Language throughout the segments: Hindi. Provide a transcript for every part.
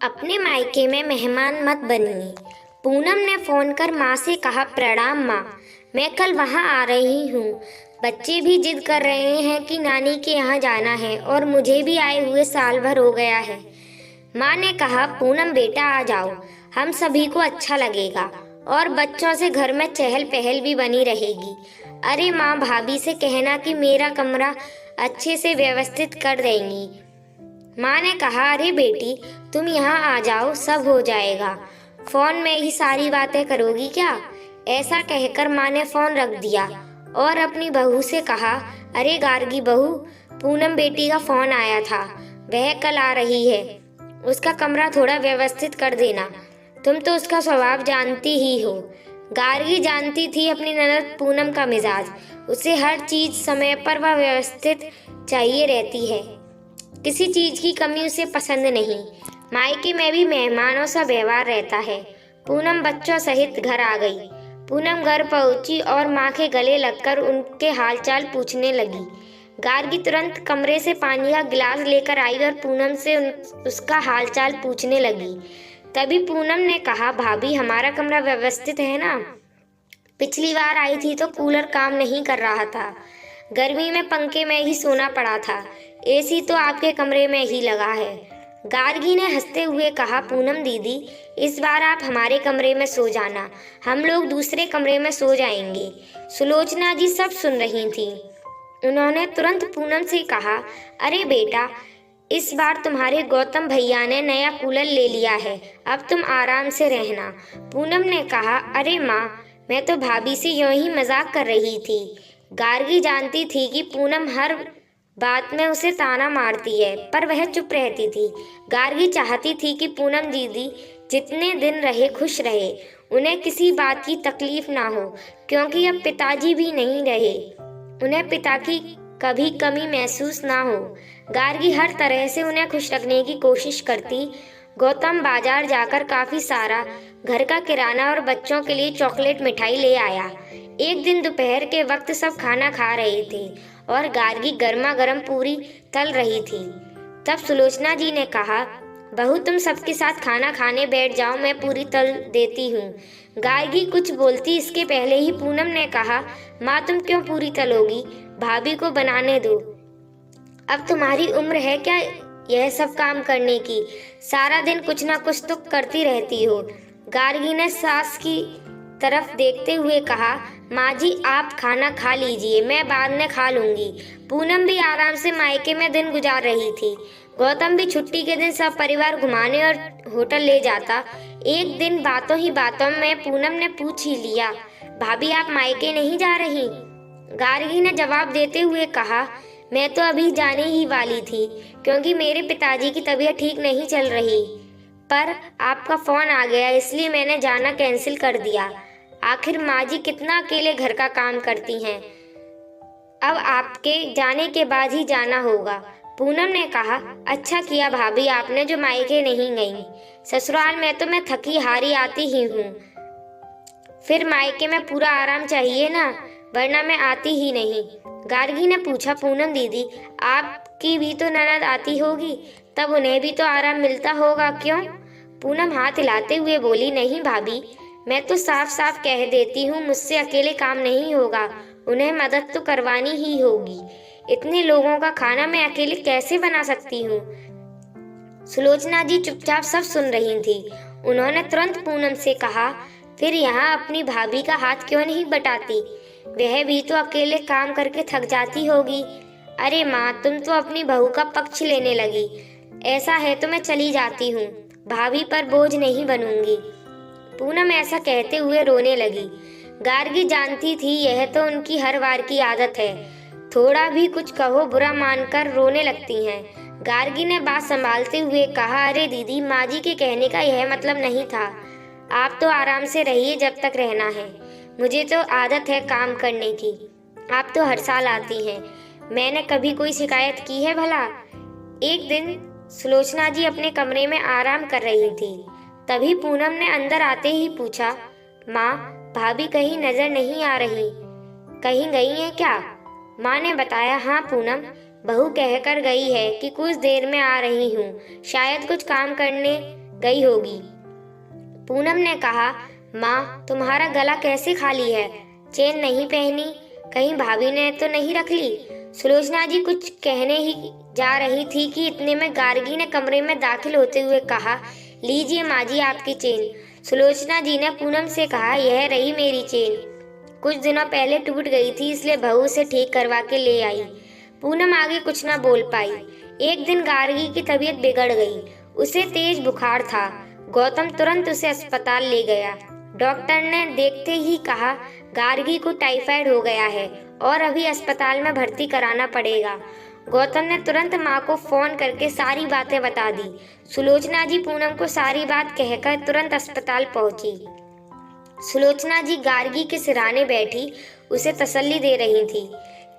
अपने मायके में मेहमान मत बनिए। पूनम ने फोन कर माँ से कहा, प्रणाम माँ, मैं कल वहाँ आ रही हूँ। बच्चे भी जिद कर रहे हैं कि नानी के यहाँ जाना है और मुझे भी आए हुए साल भर हो गया है। माँ ने कहा, पूनम बेटा आ जाओ, हम सभी को अच्छा लगेगा और बच्चों से घर में चहल पहल भी बनी रहेगी। अरे माँ, भाभी से कहना कि मेरा कमरा अच्छे से व्यवस्थित कर देंगी। माँ ने कहा, अरे बेटी, तुम यहाँ आ जाओ, सब हो जाएगा। फोन में ही सारी बातें करोगी क्या? ऐसा कहकर माँ ने फोन रख दिया और अपनी बहू से कहा, अरे गार्गी बहू, पूनम बेटी का फोन आया था, वह कल आ रही है, उसका कमरा थोड़ा व्यवस्थित कर देना। तुम तो उसका स्वभाव जानती ही हो। गार्गी जानती थी अपनी ननद पूनम का मिजाज, उसे हर चीज समय पर व व्यवस्थित चाहिए रहती है, किसी चीज की कमी उसे पसंद नहीं। मायके में भी मेहमानों सा व्यवहार रहता है। पूनम बच्चों सहित घर आ गई। पूनम घर पहुंची और माँ के गले लगकर उनके हालचाल पूछने लगी। गार्गी तुरंत कमरे से पानी का गिलास लेकर आई और पूनम से उसका हालचाल पूछने लगी। तभी पूनम ने कहा, भाभी, हमारा कमरा व्यवस्थित है ना? पिछली बार आई थी तो कूलर काम नहीं कर रहा था, गर्मी में पंखे में ही सोना पड़ा था, एसी तो आपके कमरे में ही लगा है। गार्गी ने हंसते हुए कहा, पूनम दीदी, इस बार आप हमारे कमरे में सो जाना, हम लोग दूसरे कमरे में सो जाएंगे। सुलोचना जी सब सुन रही थी। उन्होंने तुरंत पूनम से कहा, अरे बेटा, इस बार तुम्हारे गौतम भैया ने नया कूलर ले लिया है, अब तुम आराम से रहना। पूनम ने कहा, अरे माँ, मैं तो भाभी से यूं ही मजाक कर रही थी। गार्गी जानती थी कि पूनम हर बात में उसे ताना मारती है, पर वह चुप रहती थी। गार्गी चाहती थी कि पूनम दीदी जितने दिन रहे खुश रहे, उन्हें किसी बात की तकलीफ ना हो, क्योंकि अब पिताजी भी नहीं रहे, उन्हें पिता की कभी कमी महसूस ना हो। गार्गी हर तरह से उन्हें खुश रखने की कोशिश करती। गौतम बाजार जाकर काफी सारा घर का किराना और बच्चों के लिए चॉकलेट मिठाई ले आया। एक दिन दोपहर के वक्त सब खाना खा रहे थे और गार्गी गर्मा गर्म पूरी तल रही थी। तब सुलोचना जी ने कहा, बहू, तुम सबके साथ खाना खाने बैठ जाओ, मैं पूरी तल देती हूँ। गार्गी कुछ बोलती इसके पहले ही पूनम ने कहा, माँ, तुम क्यों पूरी तलोगी, भाभी को बनाने दो। अब तुम्हारी उम्र है क्या यह सब काम करने की? सारा दिन कुछ ना कुछ तो करती रहती हो। गार्गी ने सास की तरफ देखते हुए कहा, माँ जी, आप खाना खा लीजिए, मैं बाद में खा लूंगी। पूनम भी आराम से मायके में दिन गुजार रही थी। गौतम भी छुट्टी के दिन सब परिवार घुमाने और होटल ले जाता। एक दिन बातों ही बातों में पूनम ने पूछ ही लिया, भाभी, आप मायके नहीं जा रही? गार्गी ने जवाब देते हुए कहा, मैं तो अभी जाने ही वाली थी, क्योंकि मेरे पिताजी की तबीयत ठीक नहीं चल रही, पर आपका फोन आ गया इसलिए मैंने जाना कैंसिल कर दिया। आखिर माँ जी कितना अकेले घर का काम करती हैं, अब आपके जाने के बाद ही जाना होगा। पूनम ने कहा, अच्छा किया भाभी आपने जो मायके नहीं गई, ससुराल में तो मैं थकी हारी आती ही हूँ, फिर मायके में पूरा आराम चाहिए ना, वरना मैं आती ही नहीं। गार्गी ने पूछा, पूनम दीदी, आपकी भी तो ननद आती होगी, तब उन्हें भी तो आराम मिलता होगा, क्यों? पूनम हाथ हिलाते हुए बोली, नहीं भाभी, मैं तो साफ साफ कह देती हूँ, मुझसे अकेले काम नहीं होगा, उन्हें मदद तो करवानी ही होगी। इतने लोगों का खाना मैं अकेले कैसे बना सकती हूँ? सुलोचना जी चुपचाप सब सुन रही थी। उन्होंने तुरंत पूनम से कहा, फिर यहाँ अपनी भाभी का हाथ क्यों नहीं बटाती, वह भी तो अकेले काम करके थक जाती होगी। अरे माँ, तुम तो अपनी बहू का पक्ष लेने लगी। ऐसा है तो मैं चली जाती हूँ, भाभी पर बोझ नहीं बनूंगी। पूनम ऐसा कहते हुए रोने लगी। गार्गी जानती थी यह तो उनकी हर बार की आदत है, थोड़ा भी कुछ कहो बुरा मानकर रोने लगती हैं। गार्गी ने बात संभालते हुए कहा, अरे दीदी, माँ जी के कहने का यह मतलब नहीं था, आप तो आराम से रहिए जब तक रहना है, मुझे तो आदत है काम करने की, आप तो हर साल आती हैं, मैंने कभी कोई शिकायत की है भला? एक दिन सुलोचना जी अपने कमरे में आराम कर रही थी, तभी पूनम ने अंदर आते ही पूछा, माँ, भाभी कहीं नजर नहीं आ रही, कहीं गई हैं क्या? माँ ने बताया, हाँ पूनम, बहू कहकर गई है कि कुछ देर में आ रही हूँ, शायद कुछ काम करने गई होगी। पूनम ने कहा, माँ तुम्हारा गला कैसे खाली है? चेन नहीं पहनी? कहीं भाभी ने तो नहीं रख ली? सुलोचना जी कुछ कहने ही जा रही थी कि इतने में गार्गी ने कमरे में दाखिल होते हुए कहा, लीजिए माँ जी आपकी चेन। सुलोचना जी ने पूनम से कहा, यह रही मेरी चेन, कुछ दिनों पहले टूट गई थी इसलिए बहू से ठीक करवा के ले आई। पूनम आगे कुछ ना बोल पाई। एक दिन गार्गी की तबीयत बिगड़ गई, उसे तेज बुखार था। गौतम तुरंत उसे अस्पताल ले गया। डॉक्टर ने देखते ही कहा, गार्गी को टाइफाइड हो गया है और अभी अस्पताल में भर्ती कराना पड़ेगा। गौतम ने तुरंत माँ को फोन करके सारी बातें बता दी। सुलोचना जी पूनम को सारी बात कहकर तुरंत अस्पताल पहुंची। सुलोचना जी गार्गी के सिरहाने बैठी उसे तसल्ली दे रही थी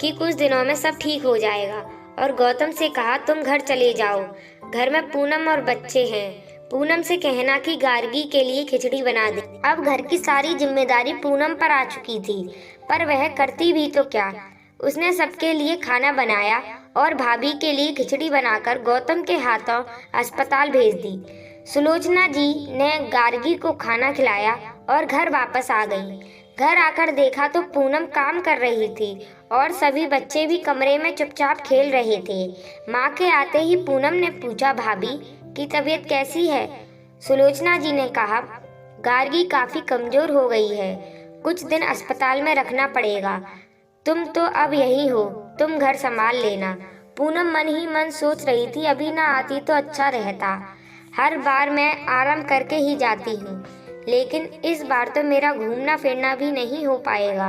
कि कुछ दिनों में सब ठीक हो जाएगा, और गौतम से कहा, तुम घर चले जाओ, घर में पूनम और बच्चे हैं। पूनम से कहना कि गार्गी के लिए खिचड़ी बना दे। अब घर की सारी जिम्मेदारी पूनम पर आ चुकी थी, पर वह करती भी तो क्या। उसने सबके लिए खाना बनाया और भाभी के लिए खिचड़ी बनाकर गौतम के हाथों अस्पताल भेज दी। सुलोचना जी ने गार्गी को खाना खिलाया और घर वापस आ गई। घर आकर देखा तो पूनम काम कर रही थी और सभी बच्चे भी कमरे में चुपचाप खेल रहे थे। माँ के आते ही पूनम ने पूछा, भाभी की तबीयत कैसी है? सुलोचना जी ने कहा, गार्गी काफी कमजोर हो गई है, कुछ दिन अस्पताल में रखना पड़ेगा। तुम तो अब यहीं हो, तुम घर संभाल लेना। पूनम मन ही मन सोच रही थी, अभी ना आती तो अच्छा रहता। हर बार मैं आराम करके ही जाती हूँ, लेकिन इस बार तो मेरा घूमना फिरना भी नहीं हो पाएगा।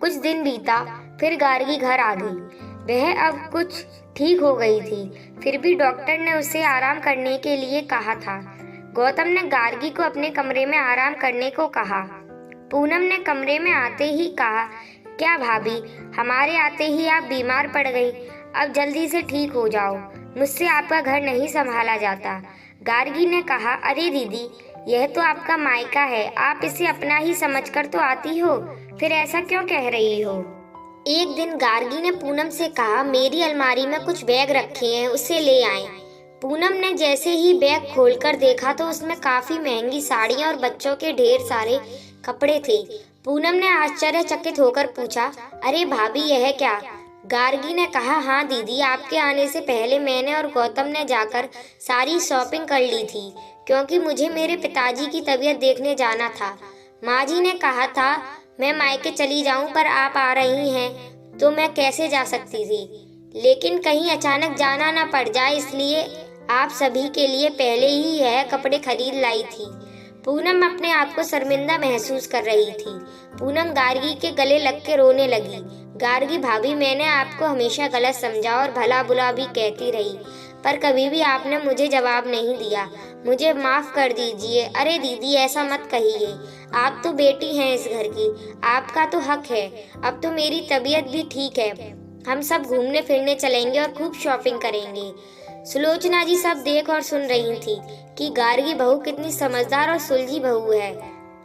कुछ दिन बीता, फिर गार्गी घर आ गई। वह अब कुछ ठीक हो गई थी, फिर भी डॉक्टर ने उसे आराम करने के लिए कहा था। गौतम ने गार्गी को अपने कमरे में आराम करने को कहा। पूनम ने कमरे में आते ही कहा, क्या भाभी, हमारे आते ही आप बीमार पड़ गई, अब जल्दी से ठीक हो जाओ, मुझसे आपका घर नहीं संभाला जाता। गार्गी ने कहा, अरे दीदी, यह तो आपका मायका है, आप इसे अपना ही समझकर तो आती हो, फिर ऐसा क्यों कह रही हो? एक दिन गार्गी ने पूनम से कहा, मेरी अलमारी में कुछ बैग रखे हैं, उसे ले आएं। पूनम ने जैसे ही बैग खोलकर देखा तो उसमें काफी महंगी साड़ियाँ और बच्चों के ढेर सारे कपड़े थे। पूनम ने आश्चर्यचकित होकर पूछा, अरे भाभी, यह क्या? गार्गी ने कहा, हाँ दीदी, आपके आने से पहले मैंने और गौतम ने जाकर सारी शॉपिंग कर ली थी, क्योंकि मुझे मेरे पिताजी की तबीयत देखने जाना था। माँ जी ने कहा था मैं मायके चली जाऊं, पर आप आ रही हैं तो मैं कैसे जा सकती थी, लेकिन कहीं अचानक जाना ना पड़ जाए, इसलिए आप सभी के लिए पहले ही यह कपड़े खरीद लाई थी। पूनम अपने आप को शर्मिंदा महसूस कर रही थी। पूनम गार्गी के गले लग के रोने लगी। गार्गी, भाभी, मैंने आपको हमेशा गलत समझा और भला बुरा भी कहती रही, पर कभी भी आपने मुझे जवाब नहीं दिया, मुझे माफ कर दीजिए। अरे दीदी, ऐसा मत कहिए, आप तो बेटी हैं इस घर की, आपका तो हक है। अब तो मेरी तबीयत भी ठीक है, हम सब घूमने फिरने चलेंगे और खूब शॉपिंग करेंगे। सुलोचना जी सब देख और सुन रही थी कि गार्गी बहू कितनी समझदार और सुलझी बहू है,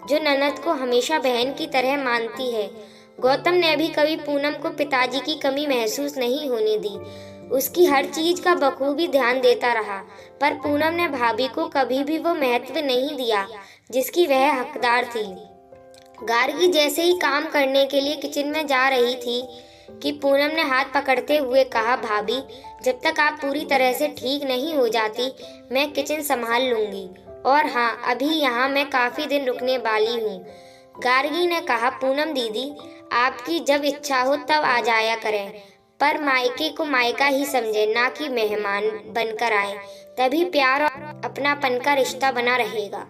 जो ननद को हमेशा बहन की तरह मानती है। गौतम ने भी कभी पूनम को पिताजी की कमी महसूस नहीं होने दी, उसकी हर चीज का बखूबी ध्यान देता रहा, पर पूनम ने भाभी को कभी भी वो महत्व नहीं दिया जिसकी वह हकदार थी। गार्गी जैसे ही काम करने के लिए किचन में जा रही थी कि पूनम ने हाथ पकड़ते हुए कहा, भाभी, जब तक आप पूरी तरह से ठीक नहीं हो जाती मैं किचन संभाल लूंगी, और हाँ, अभी यहाँ मैं काफी दिन रुकने वाली हूँ। गार्गी ने कहा, पूनम दीदी, आपकी जब इच्छा हो तब आ जाया करें, पर मायके को मायका ही समझे, ना कि मेहमान बनकर आए, तभी प्यार और अपनापन का रिश्ता बना रहेगा।